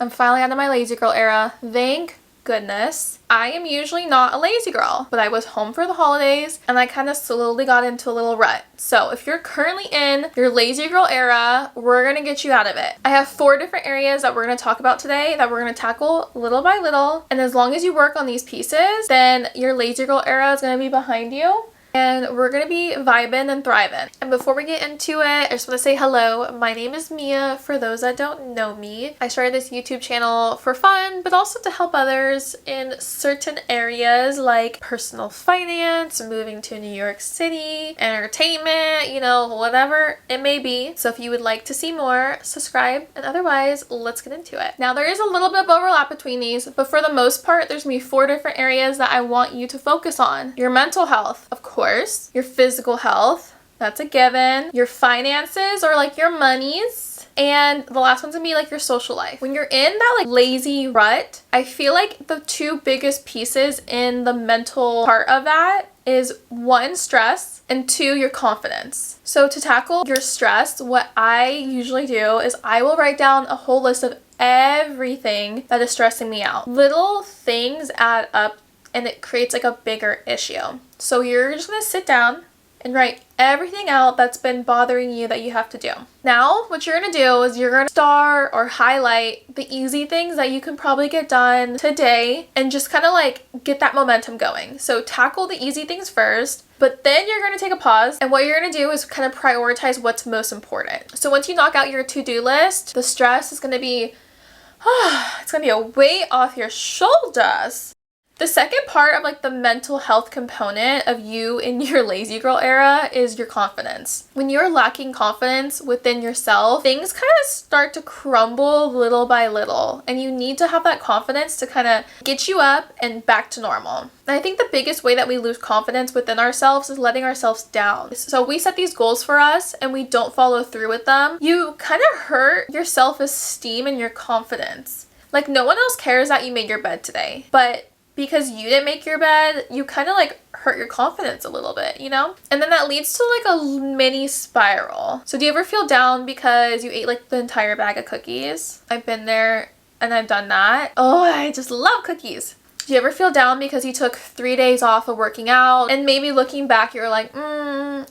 I'm finally out of my lazy girl era. Thank goodness. I am usually not a lazy girl, but I was home for the holidays and I kind of slowly got into a little rut. So if you're currently in your lazy girl era, we're going to get you out of it. I have 4 different areas that we're going to talk about today that we're going to tackle little by little. And as long as you work on these pieces, then your lazy girl era is going to be behind you. And we're going to be vibing and thriving. And before we get into it, I just want to say hello. My name is Mia, for those that don't know me. I started this YouTube channel for fun, but also to help others in certain areas like personal finance, moving to New York City, entertainment, you know, whatever it may be. So if you would like to see more, subscribe. And otherwise, let's get into it. Now, there is a little bit of overlap between these, but for the most part, there's going to be 4 different areas that I want you to focus on. Your mental health, of course. Your physical health, that's a given. Your finances, or like your monies. And the last one's gonna be like your social life. When you're in that like lazy rut, I feel like the 2 biggest pieces in the mental part of that is 1, stress, and 2, your confidence. So to tackle your stress, what I usually do is I will write down a whole list of everything that is stressing me out. Little things add up and it creates like a bigger issue. So you're just gonna sit down and write everything out that's been bothering you that you have to do. Now, what you're gonna do is you're gonna star or highlight the easy things that you can probably get done today and just kind of like get that momentum going. So tackle the easy things first, but then you're gonna take a pause, and what you're gonna do is kind of prioritize what's most important. So once you knock out your to-do list, the stress is gonna be, it's gonna be a weight off your shoulders. The second part of like the mental health component of you in your lazy girl era is your confidence. When you're lacking confidence within yourself, things kind of start to crumble little by little, and you need to have that confidence to kind of get you up and back to normal. And I think the biggest way that we lose confidence within ourselves is letting ourselves down. So we set these goals for us and we don't follow through with them. You kind of hurt your self-esteem and your confidence. Like, no one else cares that you made your bed today, but because you didn't make your bed, you kind of like hurt your confidence a little bit, you know? And then that leads to like a mini spiral. So do you ever feel down because you ate like the entire bag of cookies? I've been there and I've done that. Oh, I just love cookies. Do you ever feel down because you took 3 days off of working out and maybe looking back, you're like, I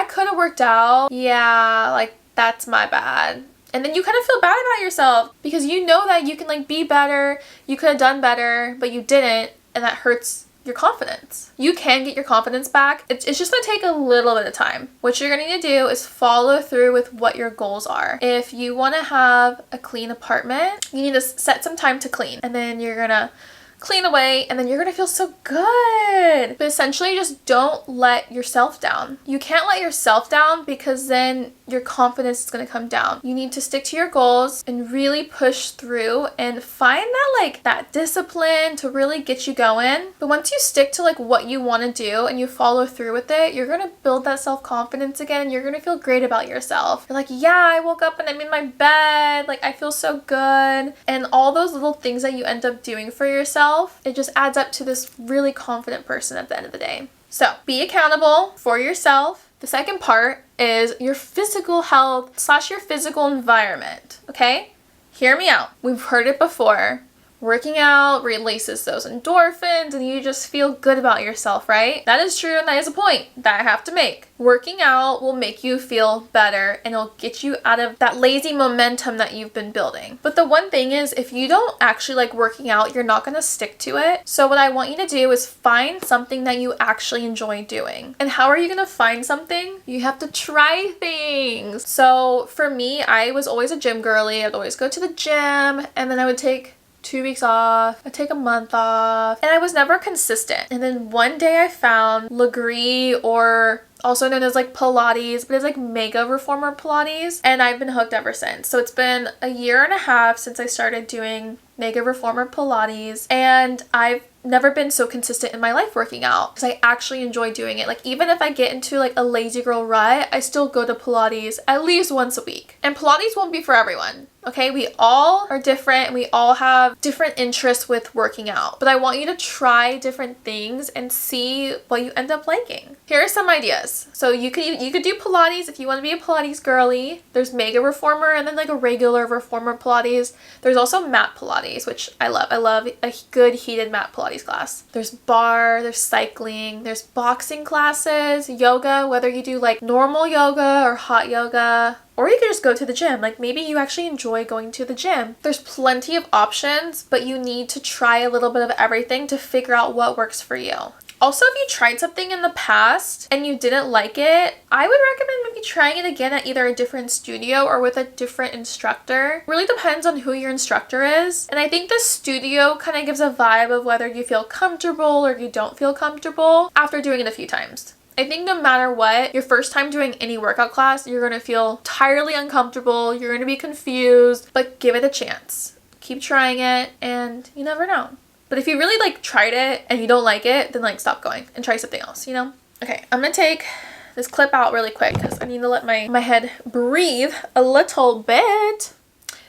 could have worked out. Yeah, like that's my bad. And then you kind of feel bad about yourself because you know that you can like be better, you could have done better, but you didn't, and that hurts your confidence. You can get your confidence back. It's just gonna take a little bit of time. What you're gonna need to do is follow through with what your goals are. If you wanna have a clean apartment, you need to set some time to clean, and then you're gonna clean away, and then you're gonna feel so good. But essentially, just don't let yourself down. You can't let yourself down because then your confidence is gonna come down. You need to stick to your goals and really push through and find that like that discipline to really get you going. But once you stick to like what you want to do and you follow through with it, you're gonna build that self-confidence again, and you're gonna feel great about yourself. You're like, yeah, I woke up and I'm in my bed, like I feel so good. And all those little things that you end up doing for yourself, it just adds up to this really confident person at the end of the day. So be accountable for yourself. The second part is your physical health / your physical environment. Okay? Hear me out. We've heard it before. Working out releases those endorphins and you just feel good about yourself, right? That is true, and that is a point that I have to make. Working out will make you feel better and it'll get you out of that lazy momentum that you've been building. But the one thing is, if you don't actually like working out, you're not going to stick to it. So what I want you to do is find something that you actually enjoy doing. And how are you going to find something? You have to try things. So for me, I was always a gym girly. I'd always go to the gym and then I would take 2 weeks off, I take a month off, and I was never consistent. And then one day I found Legree, or also known as like Pilates, but it's like Mega Reformer Pilates, and I've been hooked ever since. So it's been a year and a half since I started doing Mega Reformer Pilates, and I've never been so consistent in my life working out because I actually enjoy doing it. Like, even if I get into like a lazy girl rut, I still go to Pilates at least once a week. And Pilates won't be for everyone. Okay, we all are different and we all have different interests with working out, but I want you to try different things and see what you end up liking. Here are some ideas. So you could do Pilates if you want to be a Pilates girly. There's Mega Reformer and then like a regular Reformer Pilates. There's also mat Pilates, which I love. I love a good heated mat Pilates class. There's bar, there's cycling, there's boxing classes, yoga, whether you do like normal yoga or hot yoga. Or you could just go to the gym. Like, maybe you actually enjoy going to the gym. There's plenty of options, but you need to try a little bit of everything to figure out what works for you. Also, if you tried something in the past and you didn't like it, I would recommend maybe trying it again at either a different studio or with a different instructor. It really depends on who your instructor is. And I think the studio kind of gives a vibe of whether you feel comfortable or you don't feel comfortable after doing it a few times. I think no matter what, your first time doing any workout class, you're going to feel entirely uncomfortable, you're going to be confused, but give it a chance. Keep trying it and you never know. But if you really like tried it and you don't like it, then like stop going and try something else, you know? Okay, I'm going to take this clip out really quick because I need to let my head breathe a little bit.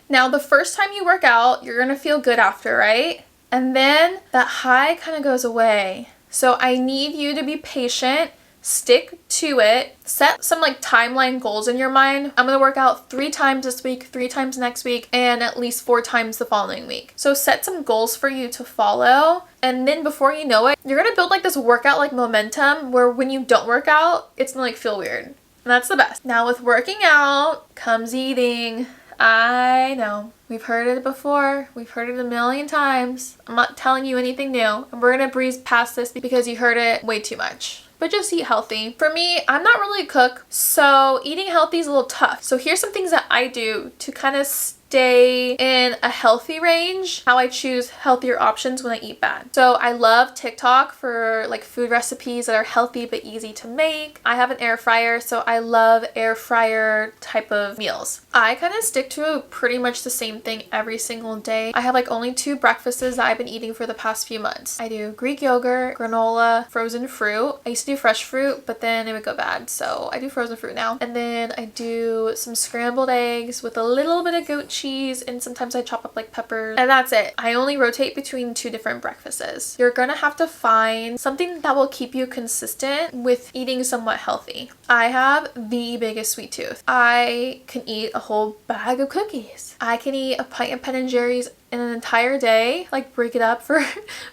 Now, the first time you work out, you're going to feel good after, right? And then that high kind of goes away. So I need you to be patient. Stick to it. Set some like timeline goals in your mind. I'm going to work out 3 times this week, 3 times next week, and at least 4 times the following week. So set some goals for you to follow. And then before you know it, you're going to build like this workout like momentum where when you don't work out, it's going to like feel weird. And that's the best. Now with working out comes eating. I know. We've heard it before. We've heard it a million times. I'm not telling you anything new. And we're going to breeze past this because you heard it way too much. But just eat healthy. For me, I'm not really a cook, so eating healthy is a little tough. So here's some things that I do to kind of stay in a healthy range, how I choose healthier options when I eat bad. So I love TikTok for like food recipes that are healthy but easy to make. I have an air fryer, so I love air fryer type of meals. I kind of stick to pretty much the same thing every single day. I have like only 2 breakfasts that I've been eating for the past few months. I do Greek yogurt, granola, frozen fruit. I used to do fresh fruit, but then it would go bad, so I do frozen fruit now. And then I do some scrambled eggs with a little bit of goat cheese, and sometimes I chop up like peppers, and that's it. I only rotate between 2 different breakfasts. You're gonna have to find something that will keep you consistent with eating somewhat healthy. I have the biggest sweet tooth. I can eat a whole bag of cookies. I can eat a pint of Ben & Jerry's in an entire day, like break it up for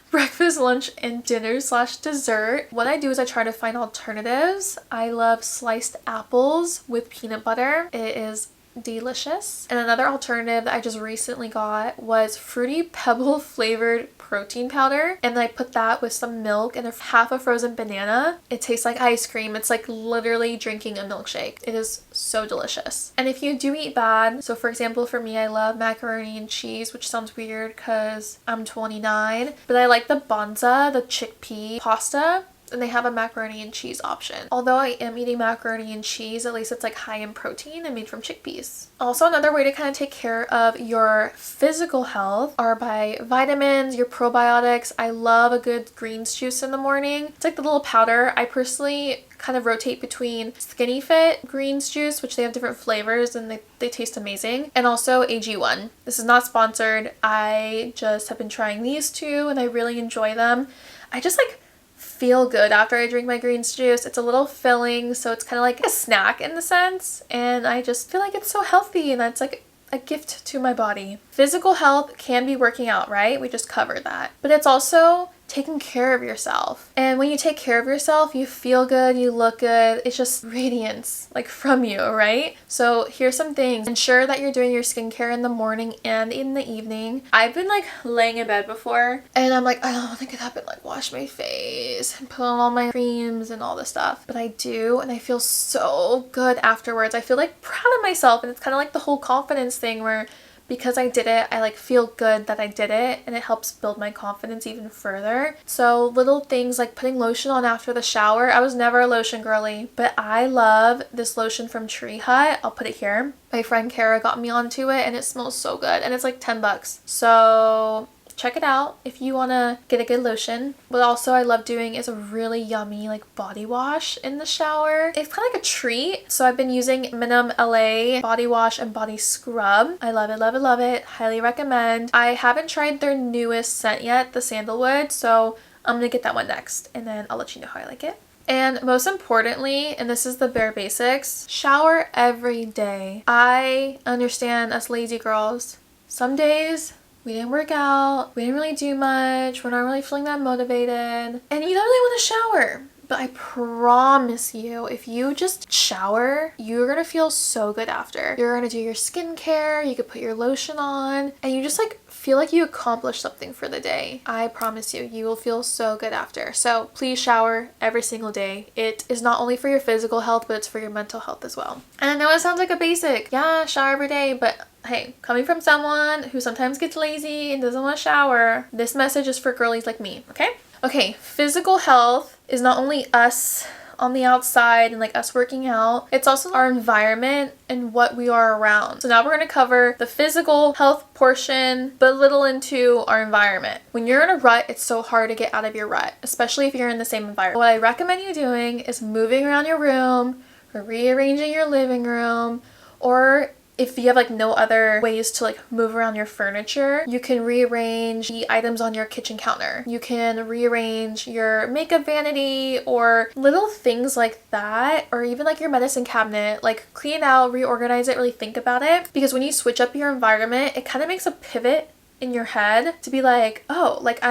breakfast, lunch, and dinner/dessert. What I do is I try to find alternatives. I love sliced apples with peanut butter. It is delicious. And another alternative that I just recently got was Fruity Pebble flavored protein powder, and I put that with some milk and half a frozen banana. It tastes like ice cream. It's like literally drinking a milkshake. It is so delicious. And if you do eat bad, so for example for me, I love macaroni and cheese, which sounds weird because I'm 29, but I like the Bonza, the chickpea pasta. And they have a macaroni and cheese option. Although I am eating macaroni and cheese, at least it's like high in protein and made from chickpeas. Also, another way to kind of take care of your physical health are by vitamins, your probiotics. I love a good greens juice in the morning. It's like the little powder. I personally kind of rotate between Skinny Fit greens juice, which they have different flavors and they taste amazing, and also AG1. This is not sponsored. I just have been trying these 2 and I really enjoy them. I just like feel good after I drink my greens juice. It's a little filling, so it's kind of like a snack in the sense, and I just feel like it's so healthy and that's like a gift to my body. Physical health can be working out, right? We just covered that. But it's also taking care of yourself. And when you take care of yourself, you feel good, you look good. It's just radiance like from you, right? So here's some things. Ensure that you're doing your skincare in the morning and in the evening. I've been like laying in bed before and I'm like, I don't want to get up and like wash my face and put on all my creams and all this stuff. But I do, and I feel so good afterwards. I feel like proud of myself, and it's kind of like the whole confidence thing where because I did it, I like feel good that I did it, and it helps build my confidence even further. So little things like putting lotion on after the shower. I was never a lotion girly, but I love this lotion from Tree Hut. I'll put it here. My friend Kara got me onto it and it smells so good, and it's like 10 bucks. So check it out if you want to get a good lotion. What also I love doing is a really yummy like body wash in the shower. It's kind of like a treat. So I've been using Minimla body wash and body scrub. I love it, love it, love it. Highly recommend. I haven't tried their newest scent yet, the sandalwood, so I'm gonna get that one next, and then I'll let you know how I like it. And most importantly, and this is the bare basics, shower every day. I understand us lazy girls, some days we didn't work out, we didn't really do much, we're not really feeling that motivated, and you don't really want to shower. But I promise you, if you just shower, you're gonna feel so good after. You're gonna do your skincare, you could put your lotion on, and you just like feel like you accomplished something for the day. I promise you, you will feel so good after. So please shower every single day. It is not only for your physical health, but it's for your mental health as well. And I know it sounds like a basic, yeah, shower every day, but hey, coming from someone who sometimes gets lazy and doesn't want to shower, this message is for girlies like me, okay? Okay, physical health is not only us on the outside and like us working out, it's also our environment and what we are around. So now we're going to cover the physical health portion, but little into our environment. When you're in a rut, it's so hard to get out of your rut, especially if you're in the same environment. What I recommend you doing is moving around your room, or rearranging your living room, or if you have like no other ways to like move around your furniture, you can rearrange the items on your kitchen counter. You can rearrange your makeup vanity or little things like that, or even like your medicine cabinet. Like clean it out, reorganize it, really think about it, because when you switch up your environment, it kind of makes a pivot in your head to be like, oh, like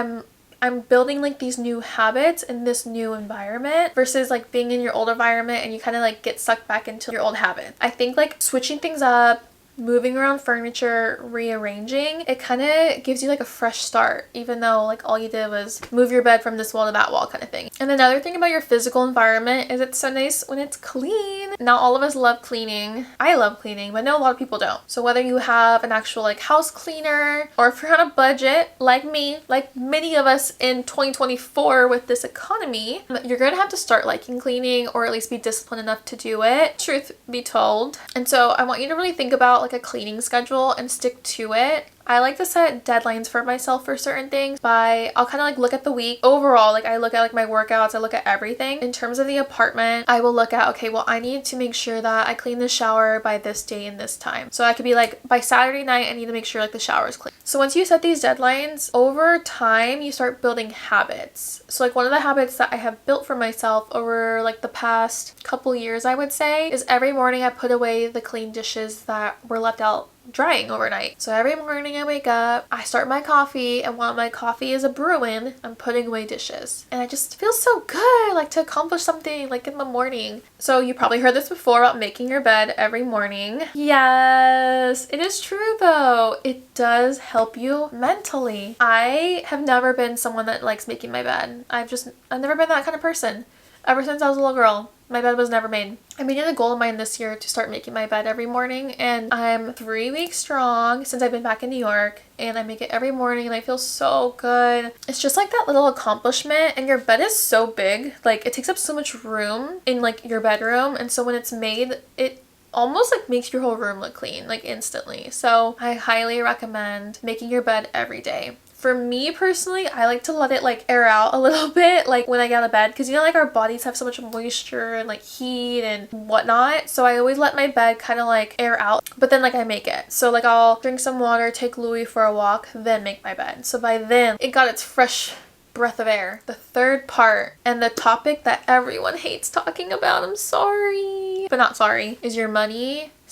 I'm building like these new habits in this new environment versus like being in your old environment and you kind of like get sucked back into your old habits. I think like switching things up, moving around furniture, rearranging, it kind of gives you like a fresh start, even though like all you did was move your bed from this wall to that wall kind of thing. And another thing about your physical environment is it's so nice when it's clean. Now all of us love cleaning. I love cleaning, but I know a lot of people don't. So whether you have an actual like house cleaner, or if you're on a budget like me, like many of us in 2024 with this economy, you're gonna have to start liking cleaning, or at least be disciplined enough to do it, truth be told. And so I want you to really think about like a cleaning schedule and stick to it. I like to set deadlines for myself for certain things I'll kind of like look at the week overall. Like I look at like my workouts, I look at everything. In terms of the apartment, I will look at, okay, well I need to make sure that I clean the shower by this day and this time. So I could be like, by Saturday night I need to make sure like the shower is clean. So once you set these deadlines, over time you start building habits. So like one of the habits that I have built for myself over like the past couple years, I would say, is every morning I put away the clean dishes that were left out drying overnight. So every morning I wake up, I start my coffee, and while my coffee is a brewing, I'm putting away dishes. And I just feel so good, like to accomplish something like in the morning. So you probably heard this before about making your bed every morning. Yes, it is true though. It does help you mentally. I have never been someone that likes making my bed. I've never been that kind of person. Ever since I was a little girl, my bed was never made. I made it a goal of mine this year to start making my bed every morning, and I'm 3 weeks strong since I've been back in New York, and I make it every morning and I feel so good. It's just like that little accomplishment, and your bed is so big. Like it takes up so much room in like your bedroom, and so when it's made, it almost like makes your whole room look clean like instantly. So I highly recommend making your bed every day. For me personally, I like to let it like air out a little bit like when I get out of bed, because you know like our bodies have so much moisture and like heat and whatnot. So I always let my bed kind of like air out, but then like I make it. So like I'll drink some water, take Louis for a walk, then make my bed. So by then it got its fresh breath of air. The third part, and the topic that everyone hates talking about, I'm sorry, but not sorry, is your money /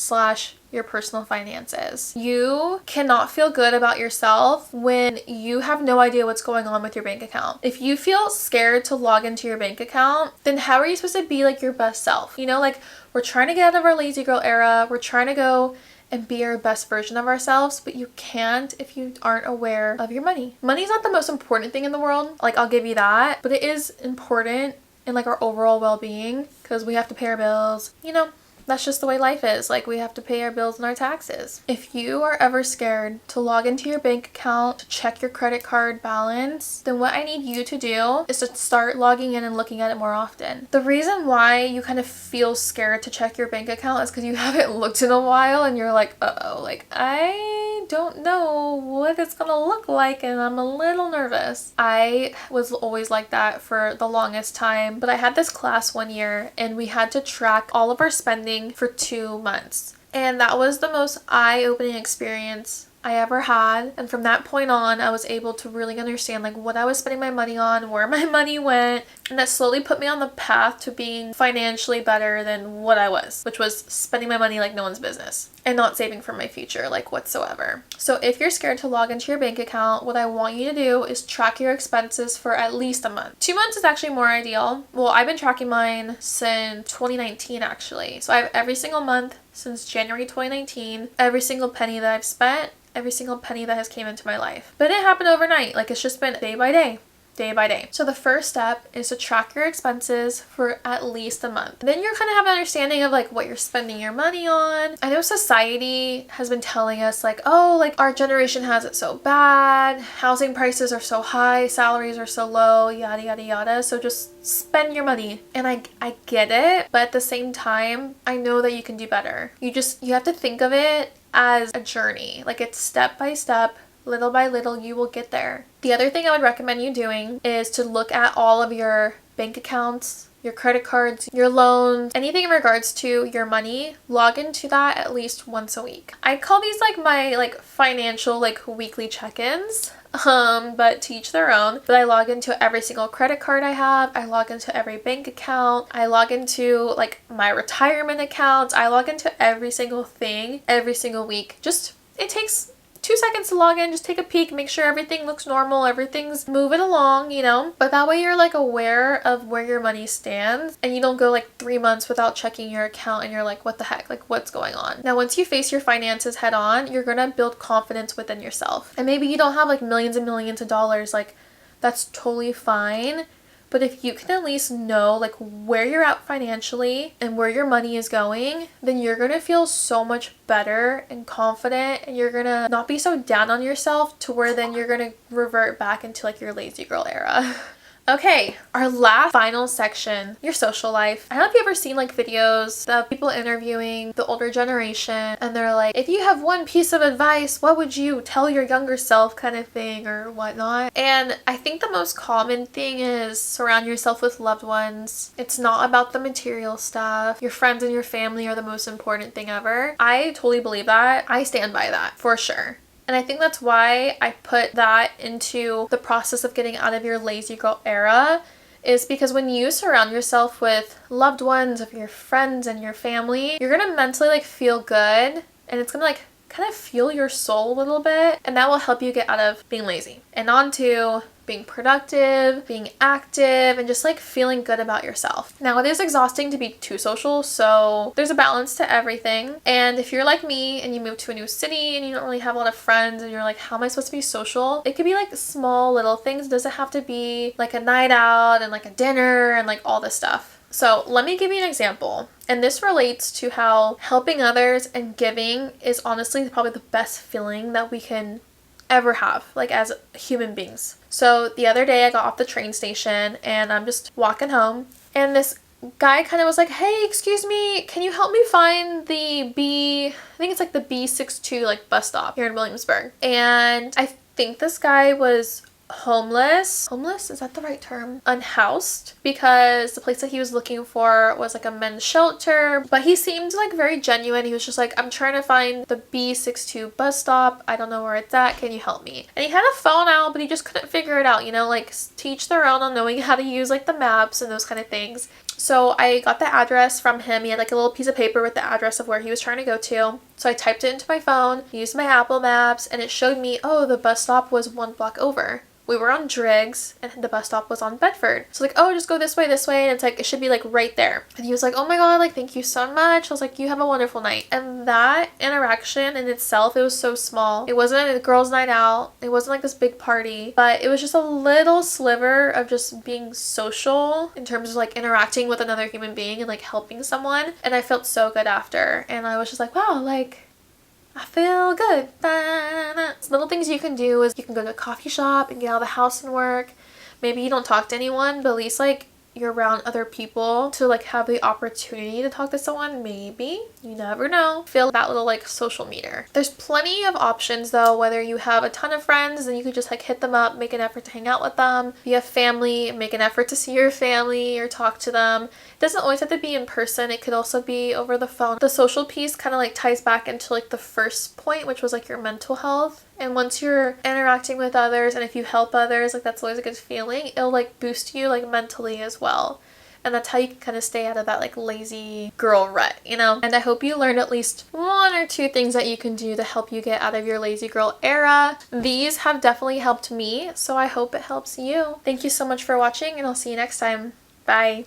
your personal finances. You cannot feel good about yourself when you have no idea what's going on with your bank account. If you feel scared to log into your bank account, then how are you supposed to be like your best self? You know, like we're trying to get out of our lazy girl era. We're trying to go and be our best version of ourselves, but you can't if you aren't aware of your money. Money's not the most important thing in the world. Like I'll give you that, but it is important in like our overall well-being, because we have to pay our bills, you know. that's just the way life is. Like, we have to pay our bills and our taxes. If you are ever scared to log into your bank account to check your credit card balance, then what I need you to do is to start logging in and looking at it more often. The reason why you kind of feel scared to check your bank account is because you haven't looked in a while and you're like, uh-oh, like I don't know what it's gonna look like and I'm a little nervous. I was always like that for the longest time, but I had this class one year and we had to track all of our spending for 2 months. And that was the most eye-opening experience I ever had. And from that point on, I was able to really understand like what I was spending my money on, where my money went, and that slowly put me on the path to being financially better than what I was, which was spending my money like no one's business and not saving for my future like whatsoever. So if you're scared to log into your bank account, what I want you to do is track your expenses for at least a month. 2 months is actually more ideal. Well, I've been tracking mine since 2019 actually. So I have every single month since January 2019, every single penny that I've spent, every single penny that has came into my life. But it didn't happen overnight. Like, it's just been day by day. Day by day. So the first step is to track your expenses for at least a month. Then you're kind of have an understanding of like what you're spending your money on. I know society has been telling us like, oh, like our generation has it so bad. Housing prices are so high, salaries are so low, yada, yada, yada. So just spend your money. And I get it, but at the same time, I know that you can do better. You have to think of it as a journey. Like, it's step by step. Little by little, you will get there. The other thing I would recommend you doing is to look at all of your bank accounts, your credit cards, your loans, anything in regards to your money. Log into that at least once a week. I call these like my like financial like weekly check-ins. But to each their own. But I log into every single credit card I have. I log into every bank account. I log into like my retirement accounts. I log into every single thing every single week. It takes 2 seconds to log in, just take a peek, make sure everything looks normal, everything's moving along, you know? But that way you're like aware of where your money stands and you don't go like 3 months without checking your account and you're like, what the heck? Like, what's going on? Now, once you face your finances head on, you're gonna build confidence within yourself. And maybe you don't have like millions and millions of dollars, like that's totally fine. But if you can at least know like where you're at financially and where your money is going, then you're going to feel so much better and confident, and you're going to not be so down on yourself to where then you're going to revert back into like your lazy girl era. Okay, our last final section, your social life. I don't know if you've ever seen like videos of people interviewing the older generation and they're like, if you have one piece of advice, what would you tell your younger self kind of thing or whatnot? And I think the most common thing is surround yourself with loved ones. It's not about the material stuff. Your friends and your family are the most important thing ever. I totally believe that. I stand by that for sure. And I think that's why I put that into the process of getting out of your lazy girl era, is because when you surround yourself with loved ones, of your friends and your family, you're gonna mentally like feel good, and it's gonna like kind of fuel your soul a little bit, and that will help you get out of being lazy and onto being productive, being active, and just like feeling good about yourself. Now, it is exhausting to be too social, so there's a balance to everything. And if you're like me and you move to a new city and you don't really have a lot of friends and you're like, how am I supposed to be social? It could be like small little things. It doesn't have to be like a night out and like a dinner and like all this stuff. So let me give you an example. And this relates to how helping others and giving is honestly probably the best feeling that we can ever have, like as human beings. So the other day I got off the train station and I'm just walking home, and this guy kind of was like, hey, excuse me, can you help me find the I think it's like the B62 like bus stop here in Williamsburg. And I think this guy was homeless, is that the right term? Unhoused, because the place that he was looking for was like a men's shelter, but he seemed like very genuine. He was just like, I'm trying to find the B62 bus stop, I don't know where it's at, can you help me? And he had a phone out, but he just couldn't figure it out, you know, like teach their own on knowing how to use like the maps and those kind of things. So I got the address from him. He had like a little piece of paper with the address of where he was trying to go to. So I typed it into my phone, used my Apple Maps, and it showed me, oh, the bus stop was 1 block over. We were on Driggs and the bus stop was on Bedford. So like, oh, just go this way, and it's like, it should be like right there. And he was like, oh my god, like thank you so much. I was like, you have a wonderful night. And that interaction in itself, it was so small. It wasn't a girls' night out. It wasn't like this big party, but it was just a little sliver of just being social in terms of like interacting with another human being and like helping someone. And I felt so good after. And I was just like, wow, like I feel good. Little things you can do is you can go to a coffee shop and get out of the house and work. Maybe you don't talk to anyone, but at least like you're around other people to like have the opportunity to talk to someone. Maybe, you never know. Feel that little like social meter. There's plenty of options though, whether you have a ton of friends then you could just like hit them up, make an effort to hang out with them. If you have family, make an effort to see your family or talk to them. It doesn't always have to be in person, it could also be over the phone. The social piece kind of like ties back into like the first point, which was like your mental health. And once you're interacting with others and if you help others, like that's always a good feeling. It'll like boost you like mentally as well. And that's how you can kind of stay out of that like lazy girl rut, you know? And I hope you learned at least 1 or 2 things that you can do to help you get out of your lazy girl era. These have definitely helped me, so I hope it helps you. Thank you so much for watching and I'll see you next time. Bye.